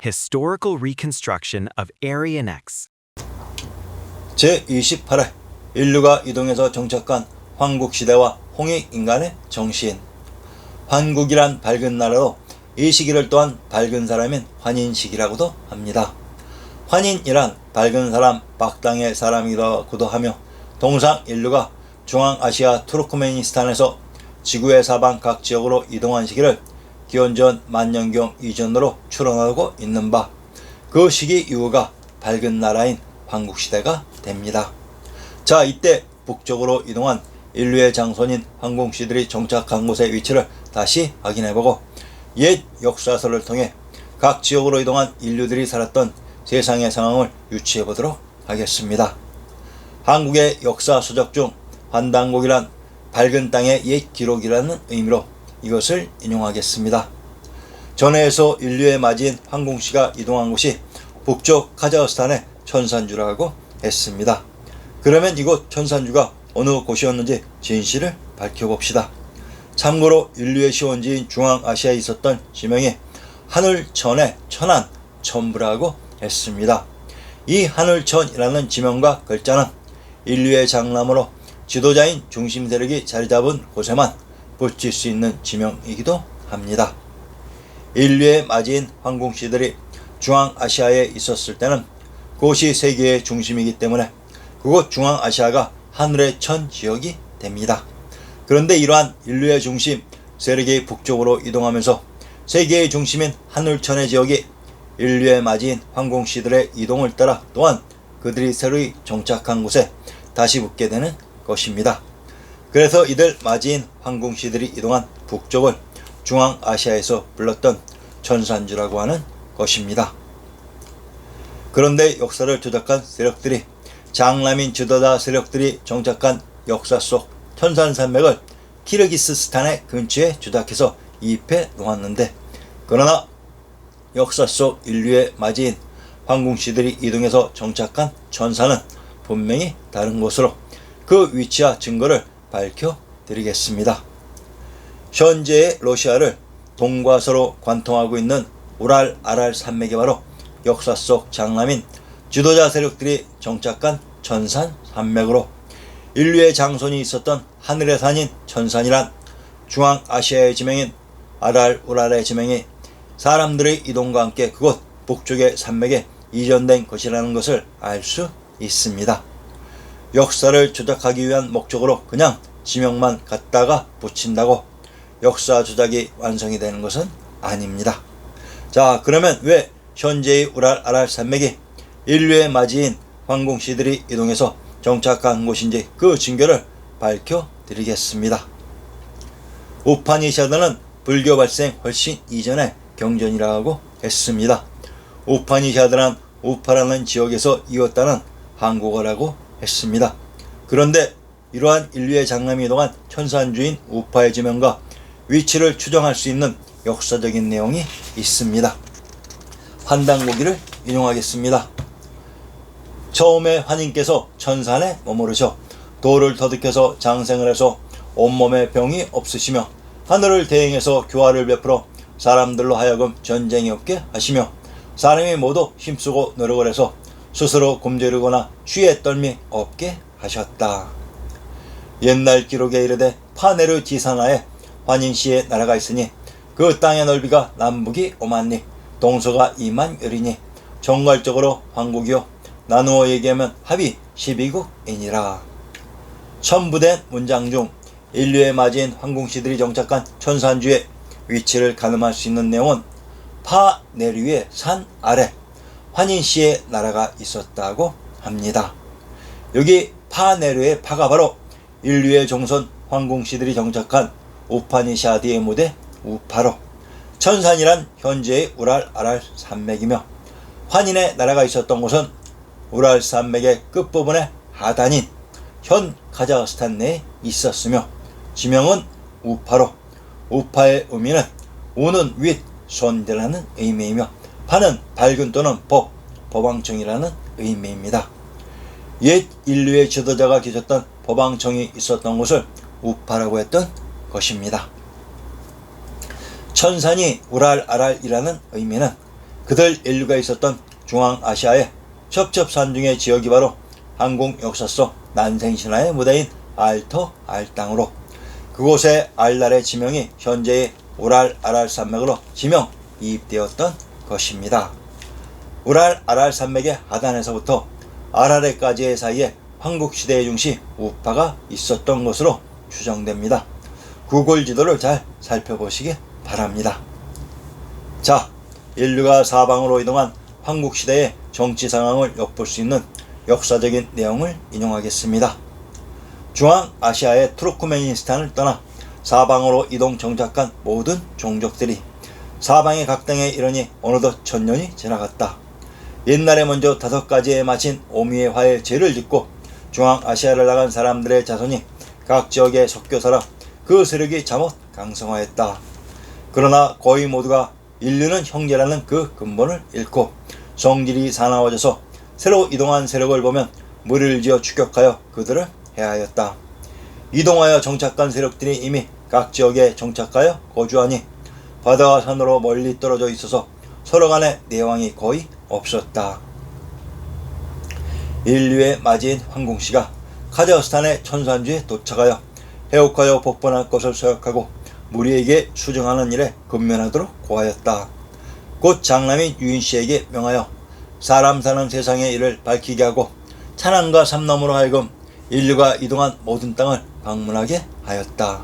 Historical reconstruction of Aryan X. 제28회 인류가 이동해서 정착한 황국시대와 홍익인간의 정신. 환국이란 밝은 나라로 이 시기를 또한 밝은 사람인 환인시기라고도 합니다. 환인이란 밝은 사람, 박당의 사람이라고도 하며 동상 인류가 중앙아시아 투르크메니스탄에서 지구의 사방 각 지역으로 이동한 시기를 기원전 만년경 이전으로 추론하고 있는 바, 그 시기 이후가 밝은 나라인 황국시대가 됩니다. 자, 이때 북쪽으로 이동한 인류의 장손인 황공시들이 정착한 곳의 위치를 다시 확인해보고 옛 역사서를 통해 각 지역으로 이동한 인류들이 살았던 세상의 상황을 유추해보도록 하겠습니다. 한국의 역사 서적 중 환단곡이란 밝은 땅의 옛 기록이라는 의미로 이것을 인용하겠습니다. 전해에서 인류의 맞이인 황공시가 이동한 곳이 북쪽 카자흐스탄의 천산주라고 했습니다. 그러면 이곳 천산주가 어느 곳이었는지 진실을 밝혀봅시다. 참고로 인류의 시원지인 중앙아시아에 있었던 지명이 하늘천의 천안, 천부라고 했습니다. 이 하늘천이라는 지명과 글자는 인류의 장남으로 지도자인 중심 세력이 자리 잡은 곳에만 붙일 수 있는 지명이기도 합니다. 인류의 맞이인 황공시들이 중앙아시아에 있었을 때는 그곳이 세계의 중심이기 때문에 그곳 중앙아시아가 하늘의 천 지역이 됩니다. 그런데 이러한 인류의 중심 세력이 북쪽으로 이동하면서 세계의 중심인 하늘천의 지역이 인류의 맞이인 황공시들의 이동을 따라 또한 그들이 새로이 정착한 곳에 다시 붙게 되는 것입니다. 그래서 이들 맞이인 황공시들이 이동한 북쪽을 중앙아시아에서 불렀던 천산주라고 하는 것입니다. 그런데 역사를 조작한 세력들이 장남인 지도자 세력들이 정착한 역사 속 천산산맥을 키르기스스탄의 근처에 조작해서 이입해 놓았는데, 그러나 역사 속 인류의 맞이인 황공시들이 이동해서 정착한 천산은 분명히 다른 곳으로 그 위치와 증거를 밝혀드리겠습니다. 현재의 러시아를 동과서로 관통하고 있는 우랄 아랄 산맥이 바로 역사 속 장남인 지도자 세력들이 정착한 천산 산맥으로 인류의 장손이 있었던 하늘의 산인 천산이란 중앙아시아의 지명인 아랄 우랄의 지명이 사람들의 이동과 함께 그곳 북쪽의 산맥에 이전된 것이라는 것을 알 수 있습니다. 역사를 조작하기 위한 목적으로 그냥 지명만 갖다가 붙인다고 역사 조작이 완성이 되는 것은 아닙니다. 자, 그러면 왜 현재의 우랄 아랄 산맥이 인류의 맞이인 황공시들이 이동해서 정착한 곳인지 그 증거를 밝혀드리겠습니다. 우파니샤드는 불교 발생 훨씬 이전의 경전이라고 했습니다. 우파니샤드란 우파라는 지역에서 이었다는 한국어라고 했습니다. 그런데 이러한 인류의 장남이 이동한 천산주인 우파의 지명과 위치를 추정할 수 있는 역사적인 내용이 있습니다. 환단고기를 인용하겠습니다. 처음에 환인께서 천산에 머무르셔 돌을 터득해서 장생을 해서 온몸에 병이 없으시며 하늘을 대행해서 교화를 베풀어 사람들로 하여금 전쟁이 없게 하시며 사람이 모두 힘쓰고 노력을 해서 스스로 굶주리거나 취에 떨미 없게 하셨다. 옛날 기록에 이르되 파네르 지산하에 환인시의 나라가 있으니 그 땅의 넓이가 남북이 5만 리, 동서가 2만 여리니 정괄적으로 황국이요 나누어 얘기하면 합이 12국이니라. 첨부된 문장 중 인류의 맞이인 황공시들이 정착한 천산주의 위치를 가늠할 수 있는 내용은 파네르의 산 아래 환인시의 나라가 있었다고 합니다. 여기 파네르의 파가 바로 인류의 종손 황공시들이 정착한 우파니샤드의 무대 우파로, 천산이란 현재의 우랄 아랄 산맥이며 환인의 나라가 있었던 곳은 우랄 산맥의 끝부분의 하단인 현 카자흐스탄 내에 있었으며 지명은 우파로, 우파의 의미는 우는 윗, 손대라는 의미이며 파는 밝은 또는 복, 법왕청이라는 의미입니다. 옛 인류의 지도자가 계셨던 법왕청이 있었던 곳을 우파라고 했던 것입니다. 천산이 우랄아랄이라는 의미는 그들 인류가 있었던 중앙아시아의 첩첩산중의 지역이 바로 한국 역사 속 난생신화의 무대인 알터 알땅으로 그곳의 알날의 지명이 현재의 우랄아랄 산맥으로 지명 이입되었던 것입니다. 우랄아랄 산맥의 하단에서부터 아라레까지의 사이에 황국시대의 중시 우파가 있었던 것으로 추정됩니다. 구글 지도를 잘 살펴보시기 바랍니다. 자, 인류가 사방으로 이동한 황국시대의 정치 상황을 엿볼 수 있는 역사적인 내용을 인용하겠습니다. 중앙아시아의 투르크메니스탄을 떠나 사방으로 이동 정착한 모든 종족들이 사방의 각 땅에 이르니 어느덧 천년이 지나갔다. 옛날에 먼저 5가지에 마친 오미의 화에 죄를 짓고 중앙아시아를 나간 사람들의 자손이 각 지역에 섞여 살아 그 세력이 잠옷 강성하였다. 그러나 거의 모두가 인류는 형제라는 그 근본을 잃고 성질이 사나워져서 새로 이동한 세력을 보면 무리를 지어 추격하여 그들을 해하였다. 이동하여 정착한 세력들이 이미 각 지역에 정착하여 거주하니 바다와 산으로 멀리 떨어져 있어서 서로 간의 내왕이 거의 없었다. 인류의 맞이인 황공씨가 카자흐스탄의 천산주에 도착하여 해옥하여 복번할 것을 서약하고 무리에게 수정하는 일에 근면하도록 고하였다. 곧 장남인 유인씨에게 명하여 사람 사는 세상의 일을 밝히게 하고 찬안과 삼남으로 하여금 인류가 이동한 모든 땅을 방문하게 하였다.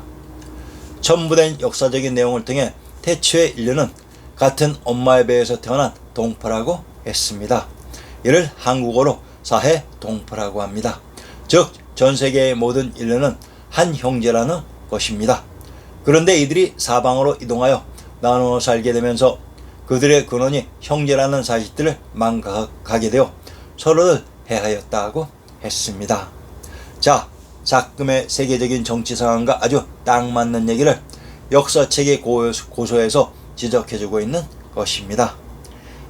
첨부된 역사적인 내용을 통해 태초의 인류는 같은 엄마의 배에서 태어난 동포라고 했습니다. 이를 한국어로 사해 동포라고 합니다. 즉 전세계의 모든 인류는 한 형제라는 것입니다. 그런데 이들이 사방으로 이동하여 나누어 살게 되면서 그들의 근원이 형제라는 사실들을 망각하게 되어 서로를 해하였다고 했습니다. 자, 작금의 세계적인 정치 상황과 아주 딱 맞는 얘기를 역사책의 고소에서 지적해주고 있는 것입니다.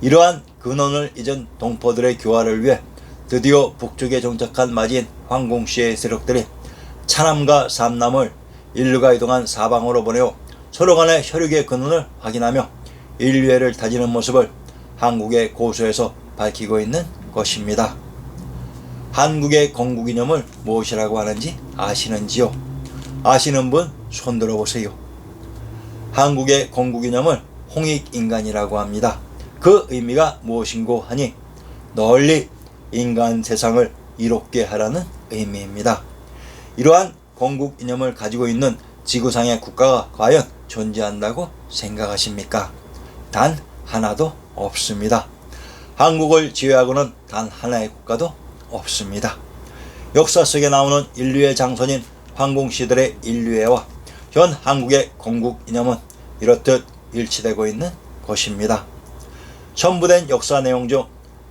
이러한 근원을 잊은 동포들의 교화를 위해 드디어 북쪽에 정착한 맞이인 황공씨의 세력들이 차남과 삼남을 인류가 이동한 사방으로 보내어 서로 간의 혈육의 근원을 확인하며 인류애를 다지는 모습을 한국의 고소에서 밝히고 있는 것입니다. 한국의 건국이념을 무엇이라고 하는지 아시는지요? 아시는 분 손들어 보세요. 한국의 건국이념을 홍익인간이라고 합니다. 그 의미가 무엇인고 하니 널리 인간 세상을 이롭게 하라는 의미입니다. 이러한 건국 이념을 가지고 있는 지구상의 국가가 과연 존재한다고 생각하십니까? 단 하나도 없습니다. 한국을 제외하고는 단 하나의 국가도 없습니다. 역사 속에 나오는 인류의 장선인 황공시들의 인류애와 현 한국의 건국 이념은 이렇듯 일치되고 있는 것입니다. 첨부된 역사 내용 중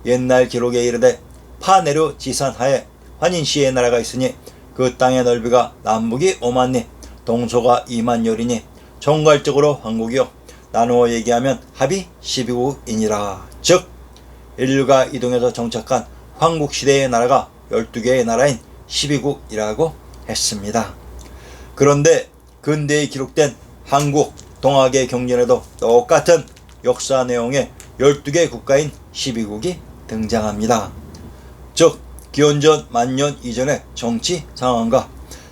옛날 기록에 이르되 파내류 지산하에 환인시의 나라가 있으니 그 땅의 넓이가 남북이 5만 리 동서가 2만 여리니 총괄적으로 황국이요 나누어 얘기하면 합이 12국이니라. 즉 인류가 이동해서 정착한 황국시대의 나라가 12개의 나라인 12국이라고 했습니다. 그런데 근대에 기록된 한국, 동학의 경전에도 똑같은 역사 내용의 12개 국가인 12국이 등장합니다. 즉 기원전 만년 이전의 정치 상황과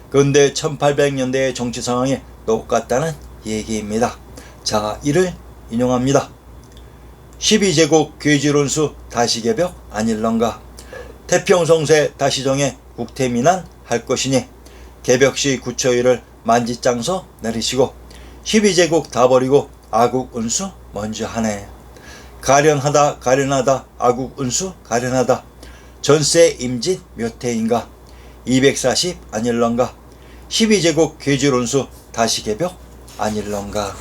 근대 1800년대의 정치 상황이 똑같다는 얘기입니다. 자, 이를 인용합니다. 12제국 괴지론수 다시개벽 아닐런가. 태평성세 다시 정해 국태민안 할 것이니 개벽시 구처일을 만지장서 내리시고 12제국 다 버리고 아국 운수 먼저 하네. 가련하다 가련하다 아국 운수 가련하다. 전세 임진 몇 해인가. 240 아닐런가. 12제국 괴지론수 다시 개벽 아닐런가.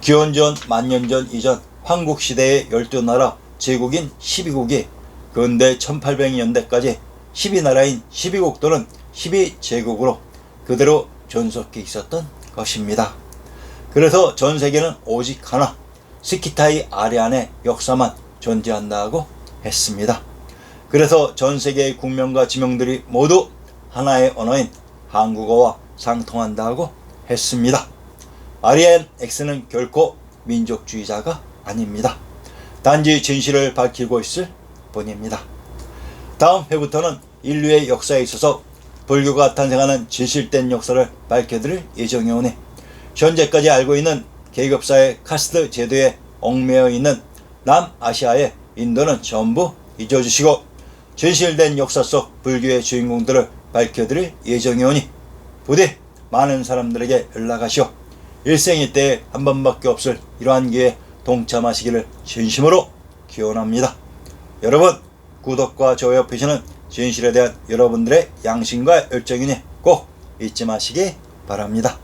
기원전 만년전 이전 황국시대의 12나라 제국인 12국이 근대 1800년대까지 12나라인 12국 또는 12제국으로 그대로 존속해 있었던 것입니다. 그래서 전 세계는 오직 하나, 스키타이 아리안의 역사만 존재한다고 했습니다. 그래서 전 세계의 국명과 지명들이 모두 하나의 언어인 한국어와 상통한다고 했습니다. 아리안 X는 결코 민족주의자가 아닙니다. 단지 진실을 밝히고 있을 뿐입니다. 다음 회부터는 인류의 역사에 있어서 불교가 탄생하는 진실된 역사를 밝혀드릴 예정이오니 현재까지 알고 있는 계급사회 카스트 제도에 얽매여 있는 남아시아의 인도는 전부 잊어주시고 진실된 역사 속 불교의 주인공들을 밝혀드릴 예정이오니 부디 많은 사람들에게 연락하시오 일생이때에 한 번밖에 없을 이러한 기회에 동참하시기를 진심으로 기원합니다. 여러분 구독과 좋아요 표시는 진실에 대한 여러분들의 양심과 열정이니 꼭 잊지 마시기 바랍니다.